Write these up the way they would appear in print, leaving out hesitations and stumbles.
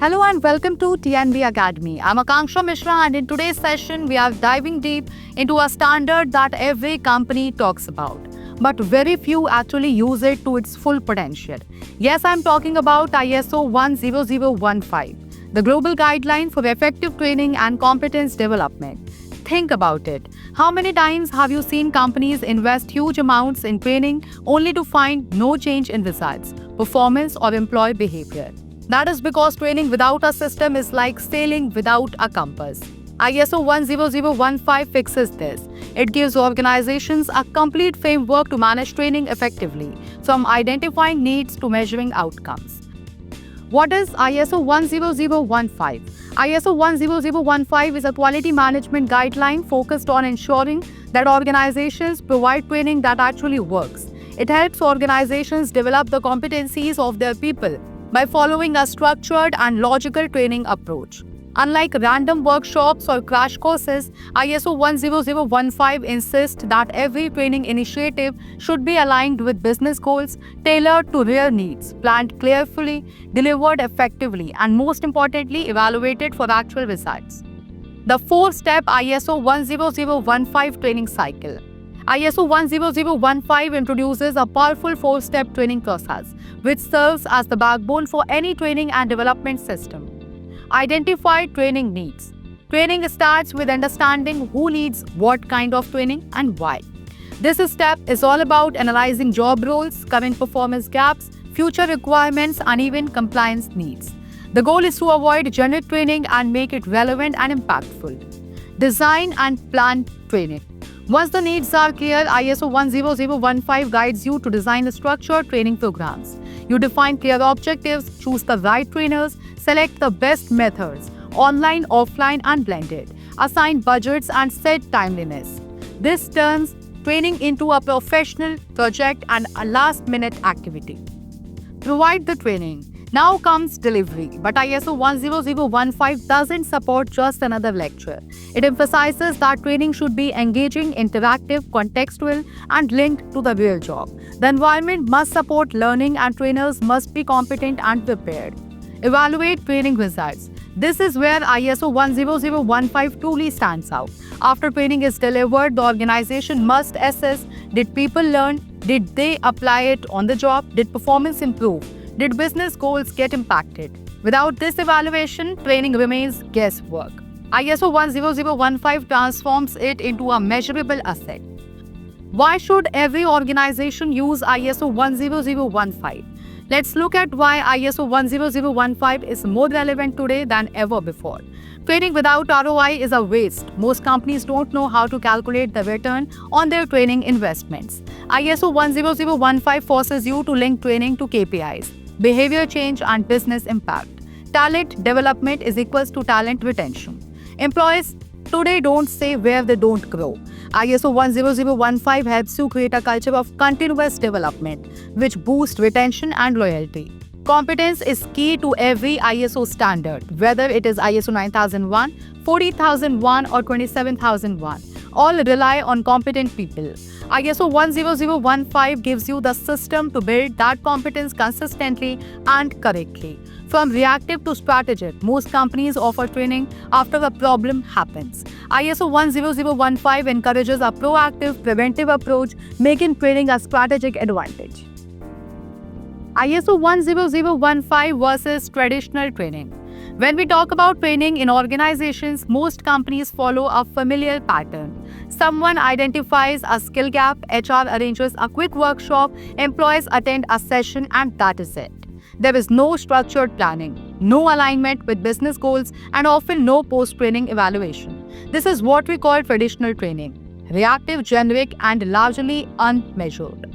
Hello and welcome to TNB Academy. I'm Akanksha Mishra, and in today's session we are diving deep into a standard that every company talks about, but very few actually use it to its full potential. Yes, I'm talking about ISO 10015, the global guideline for effective training and competence development. Think about it. How many times have you seen companies invest huge amounts in training only to find no change in results, performance, or employee behavior? That is because training without a system is like sailing without a compass. ISO 10015 fixes this. It gives organizations a complete framework to manage training effectively, from identifying needs to measuring outcomes. What is ISO 10015? ISO 10015 is a quality management guideline focused on ensuring that organizations provide training that actually works. It helps organizations develop the competencies of their people by following a structured and logical training approach. Unlike random workshops or crash courses, ISO 10015 insists that every training initiative should be aligned with business goals, tailored to real needs, planned carefully, delivered effectively, and most importantly, evaluated for actual results. The 4-step ISO 10015 training cycle. ISO 10015 introduces a powerful 4-step training process, which serves as the backbone for any training and development system. Identify training needs. Training starts with understanding who needs what kind of training and why. This step is all about analyzing job roles, current performance gaps, future requirements, and even compliance needs. The goal is to avoid generic training and make it relevant and impactful. Design and plan training. Once the needs are clear, ISO 10015 guides you to design structured training programs. You define clear objectives, choose the right trainers, select the best methods, online, offline, and blended, assign budgets, and set timeliness. This turns training into a professional project and a last-minute activity. Provide the training. Now comes delivery, but ISO 10015 doesn't support just another lecture. It emphasizes that training should be engaging, interactive, contextual, and linked to the real job. The environment must support learning, and trainers must be competent and prepared. Evaluate training results. This is where ISO 10015 truly stands out. After training is delivered, the organization must assess: did people learn? Did they apply it on the job? Did performance improve? Did business goals get impacted? Without this evaluation, training remains guesswork. ISO 10015 transforms it into a measurable asset. Why should every organization use ISO 10015? Let's look at why ISO 10015 is more relevant today than ever before. Training without ROI is a waste. Most companies don't know how to calculate the return on their training investments. ISO 10015 forces you to link training to KPIs, behavior change, and business impact. Talent development is equals to talent retention. Employees today don't stay where they don't grow. ISO 10015 helps you create a culture of continuous development, which boosts retention and loyalty. Competence is key to every ISO standard, whether it is ISO 9001, 40001, or 27001. All rely on competent people. ISO 10015 gives you the system to build that competence consistently and correctly. From reactive to strategic, most companies offer training after a problem happens. ISO 10015 encourages a proactive, preventive approach, making training a strategic advantage. ISO 10015 versus traditional training. When we talk about training in organizations, most companies follow a familiar pattern. Someone identifies a skill gap, HR arranges a quick workshop, employees attend a session, and that is it. There is no structured planning, no alignment with business goals, and often no post-training evaluation. This is what we call traditional training: reactive, generic, and largely unmeasured.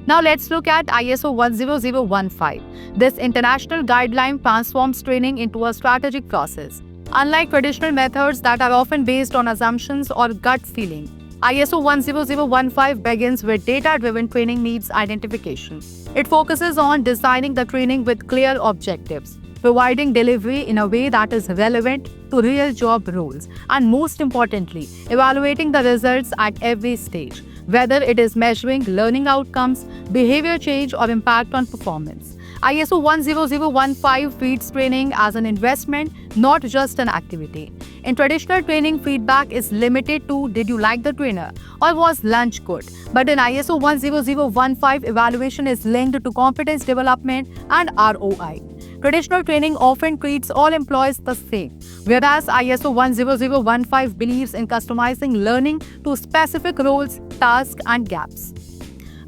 Now let's look at ISO 10015. This international guideline transforms training into a strategic process. Unlike traditional methods that are often based on assumptions or gut feeling, ISO 10015 begins with data-driven training needs identification. It focuses on designing the training with clear objectives, providing delivery in a way that is relevant to real job roles, and most importantly, evaluating the results at every stage, whether it is measuring learning outcomes, behavior change, or impact on performance. ISO 10015 treats training as an investment, not just an activity. In traditional training, feedback is limited to did you like the trainer or was lunch good? But in ISO 10015, evaluation is linked to competence development and ROI. Traditional training often treats all employees the same, whereas ISO 10015 believes in customizing learning to specific roles, tasks, and gaps.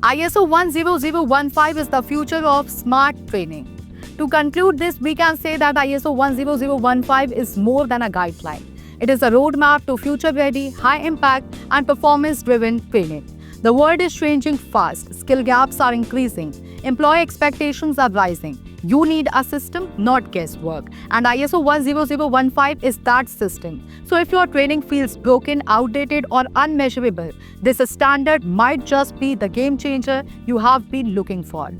ISO 10015 is the future of smart training. To conclude this, we can say that ISO 10015 is more than a guideline. It is a roadmap to future-ready, high-impact, and performance-driven training. The world is changing fast, skill gaps are increasing, employee expectations are rising. You need a system, not guesswork. And ISO 10015 is that system. So if your training feels broken, outdated, or unmeasurable, this standard might just be the game changer you have been looking for.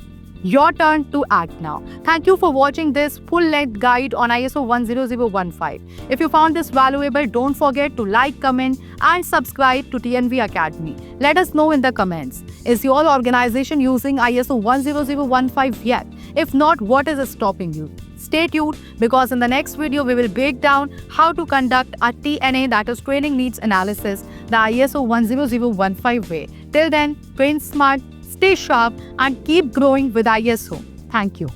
Your turn to act now. Thank you for watching this full-length guide on ISO 10015. If you found this valuable, don't forget to like, comment, and subscribe to TNV Academy. Let us know in the comments. Is your organization using ISO 10015 yet? If not, what is stopping you? Stay tuned because in the next video, we will break down how to conduct a TNA, that is Training Needs Analysis, the ISO 10015 way. Till then, train smart, stay sharp, and keep growing with ISO. Thank you.